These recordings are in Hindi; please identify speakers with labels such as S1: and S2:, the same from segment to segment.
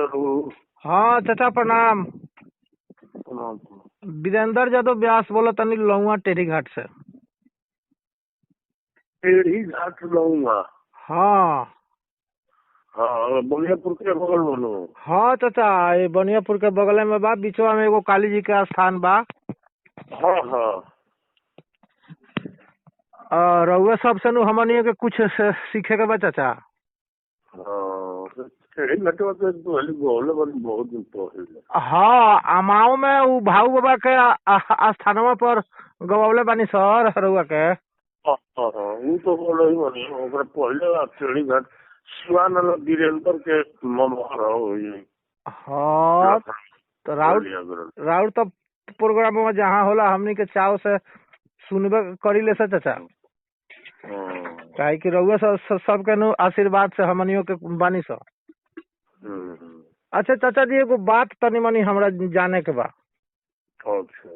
S1: करू।
S2: हाँ चाचा प्रणाम।
S1: प्रणाम।
S2: वीरेंद्र यादव व्यास बोलो तनी लौआ टेढ़ी घाट से।
S1: टेढ़ी घाट लूंगा।
S2: हाँ
S1: हाँ, बनियापुर के बगल बोलो।
S2: हाँ चाचा, ये बनियापुर के बगल में बा, बीचवा में एगो काली जी का स्थान बा।
S1: हाँ हाँ
S2: रउआ सब से नु हमनियो के कुछ सीखे के बा चाचा।
S1: हाँ, टेढ़ी घाटवा के तो हली बोले बड़ी बहुत दिन पहले।
S2: हाँ अमाओ में उ भाऊ बाबा के स्थानवा पर गवौले बानी सर रउआ के।
S1: हाँ हाँ हाँ, वो तो बोलो ही बनी। ओकरा पहले टेढ़ी घाट शिवानंद वीरेंद्र के ममहर हो ये।
S2: हाँ तो राउर तो प्रोग्राम में जहाँ होला हमनी के चाव से सुनबे करी ले से चाचा। काहे कि रउआ सब के नु आशीर्वाद से हमनियो के बानी सर। अच्छा चाचा जी, एगो बात तनी मनी हमरा जाने के बा।
S1: अच्छा,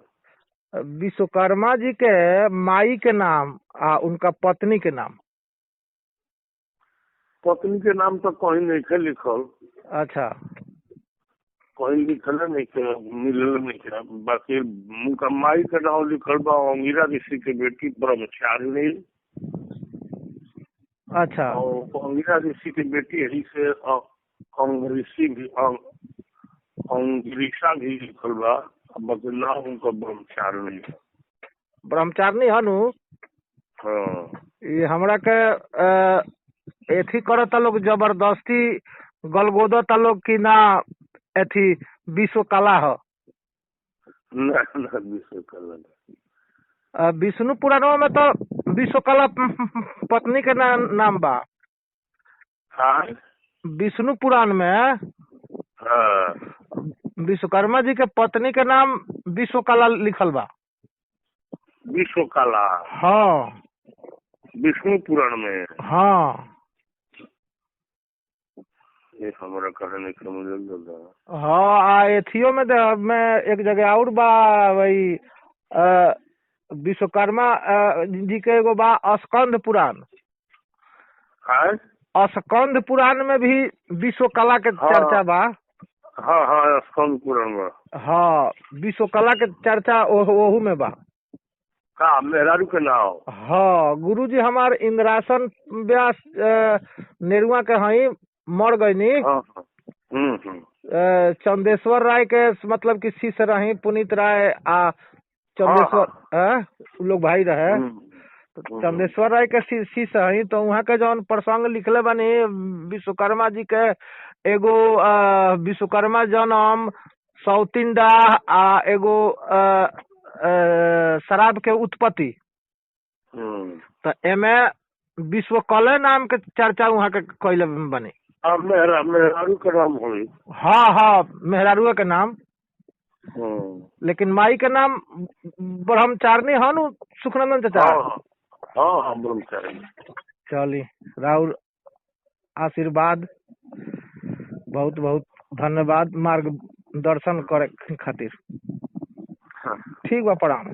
S2: विश्वकर्मा जी के माई के नाम आ उनका पत्नी के नाम।
S1: पत्नी के नाम तो कहीं नहीं थे लिखल।
S2: अच्छा,
S1: कहीं लिखल नहीं थे, मिलल नहीं थे। बाकी उनका माई के नाम लिखल बा अंगिरा ऋषि के बेटी ब्रह्मचारिणी।
S2: अच्छा,
S1: और अंगिरा ऋषि की बेटी यही से अंगऋषि भी अंगिरिशा भी लिखल बा। बाकी नाम उनका ब्रह्मचारिणी है।
S2: ब्रह्मचारिणी है नु।
S1: हाँ,
S2: ये हमरा के एथी करता लोग जबरदस्ती गलगोदता लोग की ना एथी विश्व कला है।
S1: ना विश्व कला।
S2: विष्णु पुराणों में तो विश्वकला पत्नी के नाम बा।
S1: हाँ,
S2: विष्णु पुराण में
S1: हाँ,
S2: विश्वकर्मा जी के पत्नी के नाम विश्वकला लिखल बा।
S1: विश्व कला।
S2: हाँ,
S1: विष्णु पुराण में।
S2: हाँ
S1: ये हमारा कहने का मतलब।
S2: हाँ एथियो में एक जगह और बा वही विश्वकर्मा जी के एगो बा स्कंद पुराण। स्कंद पुराण में भी विश्व कला के चर्चा बा।
S1: हाँ हाँ, स्कंद पुराण में।
S2: हाँ, विश्व कला के चर्चा ओहू में बा।
S1: का मेहरारू के नाम?
S2: हाँ, गुरुजी हमार इंद्रासन व्यास नेरुआ के हई, मर गईनी।
S1: हाँ,
S2: चंदेश्वर राय के मतलब कि शिष्य रही, पुनीत राय आ चंदेश्वर लोग भाई रहे। तो चंदेश्वर राय के शिष्य हई, तो वहाँ के जौन प्रसंग लिखले बानी विश्वकर्मा जी के एगो विश्वकर्मा जन्म सौतिंडा आ एगो शराब के उत्पत्ति। तो एमे विश्वकला नाम के चर्चा वहाँ के कैले बनी।
S1: मेहरारू के नाम होई।
S2: हाँ हाँ, मेहरारू के नाम। लेकिन माई के नाम ब्रह्मचारिणी है नु सुखनंदन चाचा।
S1: हाँ हाँ, ब्रह्मचारिणी।
S2: चली राउर आशीर्वाद बहुत बहुत धन्यवाद मार्गदर्शन करे खातिर। ठीक बा, प्रणाम।